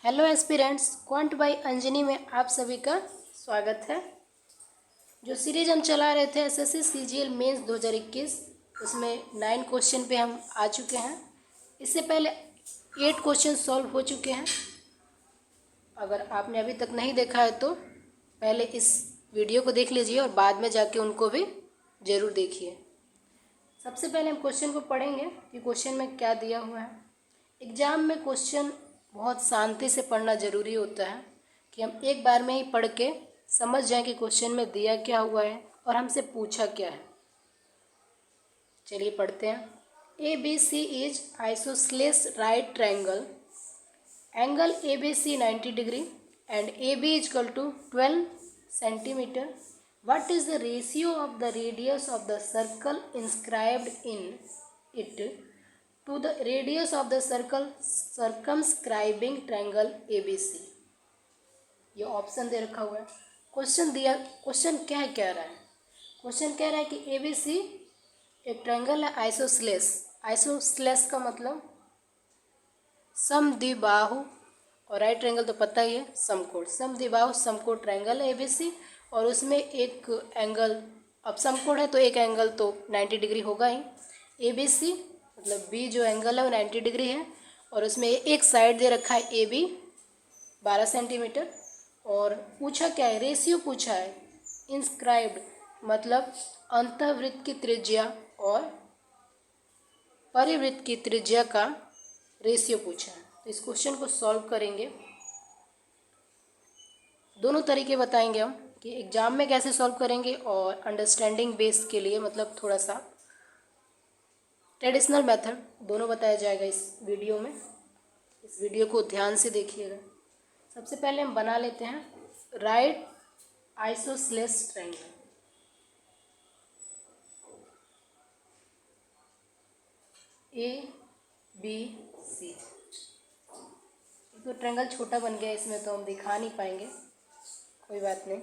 Hello aspirants, quant by Anjani में आप सभी का स्वागत है। जो सीरीज हम चला रहे थे एसएससी सीजीएल मेंस 2021, उसमें 9 क्वेश्चन पे हम आ चुके हैं। इससे पहले 8 क्वेश्चन सॉल्व हो चुके हैं। अगर आपने अभी तक नहीं देखा है तो पहले इस वीडियो को देख लीजिए और बाद में जाके उनको भी ज़रूर देखिए। सबसे पहले हम क्वेश्चन को पढ़ेंगे कि क्वेश्चन में क्या दिया हुआ है। एग्ज़ाम में क्वेश्चन बहुत शांति से पढ़ना ज़रूरी होता है कि हम एक बार में ही पढ़ के समझ जाएं कि क्वेश्चन में दिया क्या हुआ है और हमसे पूछा क्या है। चलिए पढ़ते हैं। A B C is isosceles right triangle, angle A B C 90 degree and A B is equal to 12 centimetre. What is the ratio of the radius of the circle inscribed in it to the radius of the circle circumscribing triangle ABC? ये option दे रखा हुआ है। Question क्या कह रहा है? Question कह रहा है कि ABC एक ट्रायंगल है आइसोसेलेस। आइसोसेलेस का मतलब समद्विबाहु, और राइट ट्रायंगल तो पता ही है, समकोण। समद्विबाहु समकोण ट्रायंगल है ABC, और उसमें एक एंगल, अब समकोण है तो एक एंगल तो 90 डिग्री होगा ही। ABC मतलब B जो एंगल है वो 90 डिग्री है, और उसमें एक साइड दे रखा है AB 12 सेंटीमीटर। और पूछा क्या है? रेशियो पूछा है। इंस्क्राइब्ड मतलब अंतःवृत्त की त्रिज्या और परिवृत्त की त्रिज्या का रेशियो पूछा है। तो इस क्वेश्चन को सॉल्व करेंगे। दोनों तरीके बताएंगे हम कि एग्ज़ाम में कैसे सॉल्व करेंगे और अंडरस्टैंडिंग बेस के लिए मतलब थोड़ा सा ट्रेडिशनल मेथड, दोनों बताया जाएगा इस वीडियो में। इस वीडियो को ध्यान से देखिएगा। सबसे पहले हम बना लेते हैं right isosceles triangle. A B C, तो ट्रायंगल छोटा बन गया, इसमें तो हम दिखा नहीं पाएंगे, कोई बात नहीं।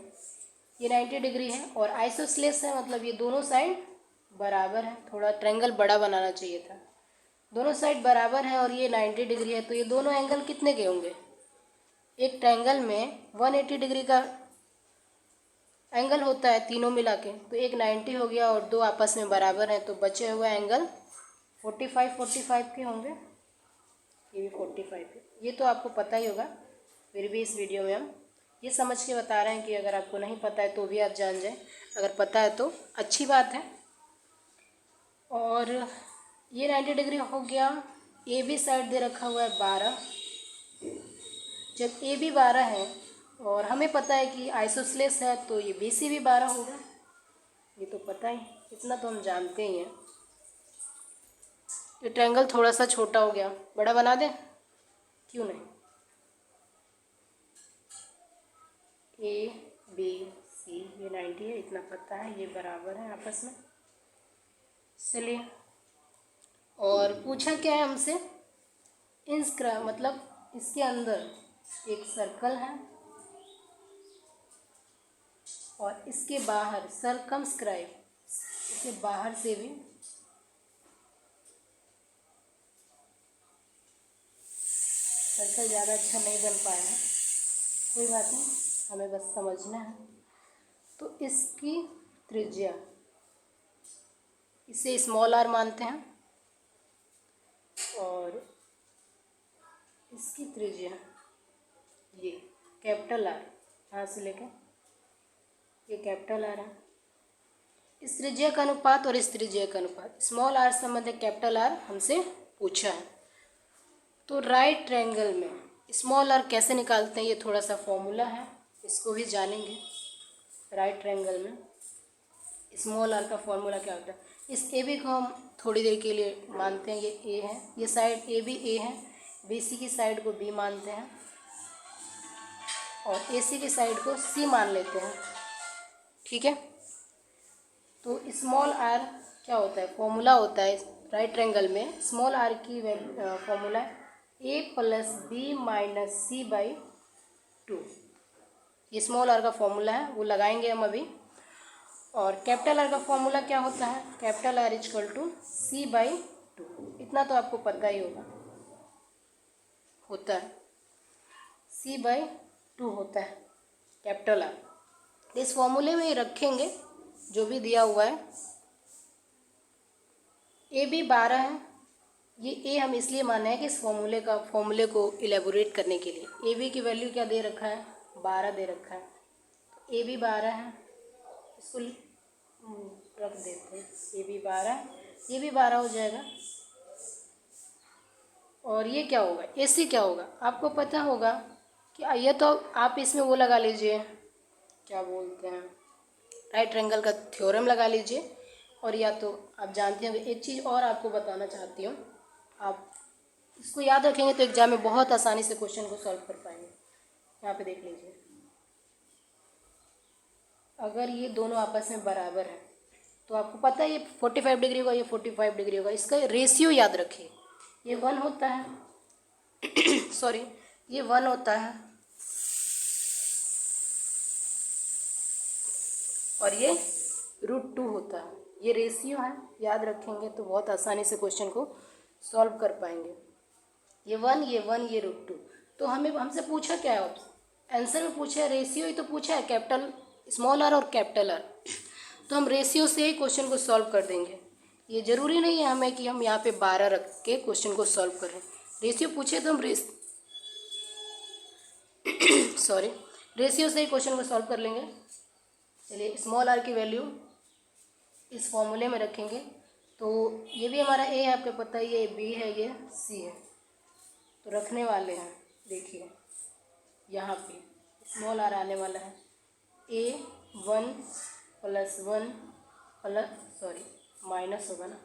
ये 90 डिग्री है और आइसोसेलेस है, मतलब ये दोनों साइड बराबर है। थोड़ा ट्रायंगल बड़ा बनाना चाहिए था। दोनों साइड बराबर है और ये 90 डिग्री है, तो ये दोनों एंगल कितने के होंगे? एक ट्रायंगल में 180 डिग्री का एंगल होता है तीनों मिला के, तो एक 90 हो गया और दो आपस में बराबर हैं, तो बचे हुए एंगल 45 के होंगे। ये भी 45 है, ये तो आपको पता ही होगा, फिर भी इस वीडियो में हम ये समझ के बता रहे हैं कि अगर आपको नहीं पता है तो भी आप जान जाएं, अगर पता है तो अच्छी बात है। और ये 90 डिग्री हो गया। ए बी साइड दे रखा हुआ है 12। जब ए बी 12 है और हमें पता है कि आइसोसेलेस है, तो ये बी सी भी 12 होगा, ये तो पता ही, इतना तो हम जानते ही हैं। ये ट्रायंगल थोड़ा सा छोटा हो गया, बड़ा बना दें? क्यों नहीं। ए बी सी, ये 90 है, इतना पता है, ये बराबर है आपस में। चलिए, और पूछा क्या है हमसे? इंस्क्राइब मतलब इसके अंदर एक सर्कल है और इसके बाहर सर्कमस्क्राइब, इसके बाहर से भी सर्कल ज़्यादा अच्छा नहीं बन पाया है, कोई बात नहीं, हमें बस समझना है। तो इसकी त्रिज्या, इसे स्मॉल आर मानते हैं, और इसकी त्रिज्या ये कैपिटल आर, यहाँ से लेकर ये कैपिटल आर है। इस त्रिज्या का अनुपात और इस त्रिज्या का अनुपात, स्मॉल आर संबंध कैपिटल आर हमसे पूछा है। तो राइट ट्रायंगल में स्मॉल आर कैसे निकालते हैं, ये थोड़ा सा फॉर्मूला है, इसको भी जानेंगे। राइट ट्रायंगल में स्मॉल आर का फॉर्मूला क्या होता है? इस ए बी को हम थोड़ी देर के लिए मानते हैं ये ए है, ये साइड ए बी ए है, बी सी की साइड को बी मानते हैं और ए सी की साइड को सी मान लेते हैं, ठीक है। तो स्मॉल आर क्या होता है? फॉर्मूला होता है राइट ट्रायंगल में, स्मॉल आर की फॉर्मूला है A plus B minus C by 2। ये स्मॉल आर का फॉर्मूला है, वो लगाएंगे हम अभी। और कैपिटल आर का फॉर्मूला क्या होता है? Capital R equal to C by 2, इतना तो आपको पता ही होगा, होता है। C/2 होता है कैपिटल आर। इस फॉर्मूले में रखेंगे जो भी दिया हुआ है। ए भी 12 है, ये ए हम इसलिए माने हैं कि इस फॉर्मूले को इलेबोरेट करने के लिए। ए बी की वैल्यू क्या दे रखा है, 12 दे रखा है। ए भी 12 है, इसको रख देते हैं। ए भी 12, ये भी 12 हो जाएगा। और ये क्या होगा, ए सी क्या होगा, आपको पता होगा कि ये तो आप इसमें वो लगा लीजिए, क्या बोलते हैं, राइट ट्रायंगल का थ्योरम लगा लीजिए। और या तो आप जानते होंगे, एक चीज़ और आपको बताना चाहती हूँ, आप इसको याद रखेंगे तो एग्जाम में बहुत आसानी से क्वेश्चन को सॉल्व कर पाएंगे। यहाँ पे देख लीजिए, अगर ये दोनों आपस में बराबर है तो आपको पता है ये 45 डिग्री होगा, ये 45 डिग्री होगा। इसका रेशियो याद रखिए, ये 1 होता है सॉरी, ये 1 होता है और ये √2 होता है। ये रेशियो है, याद रखेंगे तो बहुत आसानी से क्वेश्चन को सॉल्व कर पाएंगे। ये 1, ये 1, ये √2। तो हमसे पूछा क्या है, आंसर में पूछा है रेशियो ही तो पूछा है, कैपिटल स्मॉल आर और कैपिटल आर। तो हम रेशियो से ही क्वेश्चन को सॉल्व कर देंगे। ये ज़रूरी नहीं है हमें कि हम यहाँ पे 12 रख के क्वेश्चन को सॉल्व करें। रेशियो पूछे तो हम रेशियो से ही क्वेश्चन को सॉल्व कर लेंगे। चलिए, स्मॉल आर की वैल्यू इस फॉर्मूले में रखेंगे। तो ये भी हमारा ए है, आपको पता है, ये बी है, ये सी है। तो रखने वाले हैं, देखिए यहाँ पे स्मॉल आर आने वाला है A1 + 1 माइनस होगा ना,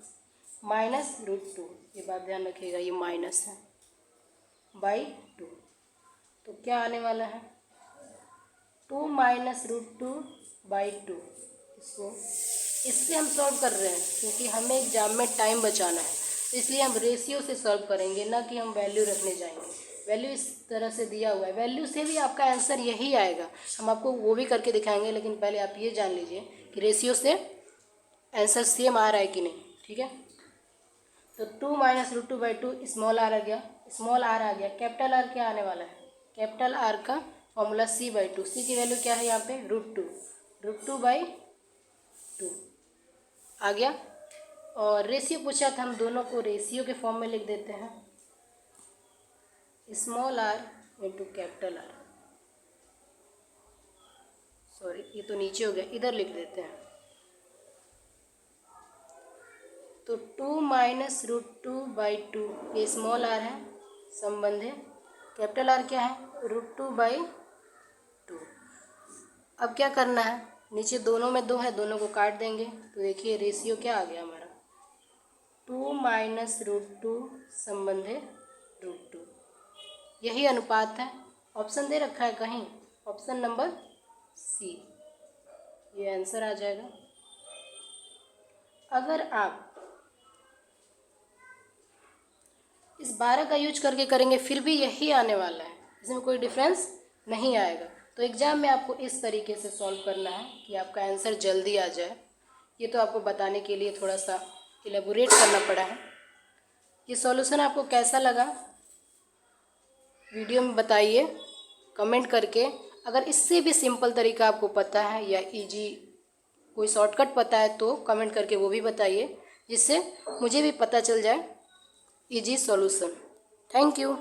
-√2, ये बात ध्यान रखिएगा, ये माइनस है /2। तो क्या आने वाला है, 2 - √2/2। इससे हम सॉल्व कर रहे हैं क्योंकि हमें एग्जाम में टाइम बचाना है, तो इसलिए हम रेशियो से सॉल्व करेंगे, ना कि हम वैल्यू रखने जाएंगे। वैल्यू इस तरह से दिया हुआ है, वैल्यू से भी आपका आंसर यही आएगा। हम आपको वो भी करके दिखाएंगे, लेकिन पहले आप ये जान लीजिए कि रेशियो से आंसर सेम आ रहा है कि नहीं, ठीक है। तो 2 - √2/2 स्मॉल आर आ गया, स्मॉल आर आ गया। कैपिटल आर क्या आने वाला है, कैपिटल आर का फॉर्मूला C/2। सी की वैल्यू क्या है यहाँ पे, √2/2 आ गया। और रेशियो पूछा था, हम दोनों को रेशियो के फॉर्म में लिख देते हैं, small R into capital R. Sorry, ये तो नीचे हो गया, इधर लिख देते हैं। तो 2 - √2/2 ये स्मॉल आर है, संबंध है। कैपिटल आर क्या है, √2/2। अब क्या करना है, नीचे दोनों में 2 है, दोनों को काट देंगे। तो देखिए रेशियो क्या आ गया हमारा, 2 - √2 संबंध है √2। यही अनुपात है। ऑप्शन दे रखा है कहीं, ऑप्शन नंबर सी, ये आंसर आ जाएगा। अगर आप इस 12 का यूज करके करेंगे फिर भी यही आने वाला है, इसमें कोई डिफरेंस नहीं आएगा। तो एग्ज़ाम में आपको इस तरीके से सॉल्व करना है कि आपका आंसर जल्दी आ जाए। ये तो आपको बताने के लिए थोड़ा सा इलेबोरेट करना पड़ा है। ये सॉल्यूशन आपको कैसा लगा वीडियो में बताइए कमेंट करके। अगर इससे भी सिंपल तरीका आपको पता है या इजी कोई शॉर्टकट पता है तो कमेंट करके वो भी बताइए, जिससे मुझे भी पता चल जाए इजी सॉल्यूशन। Thank you.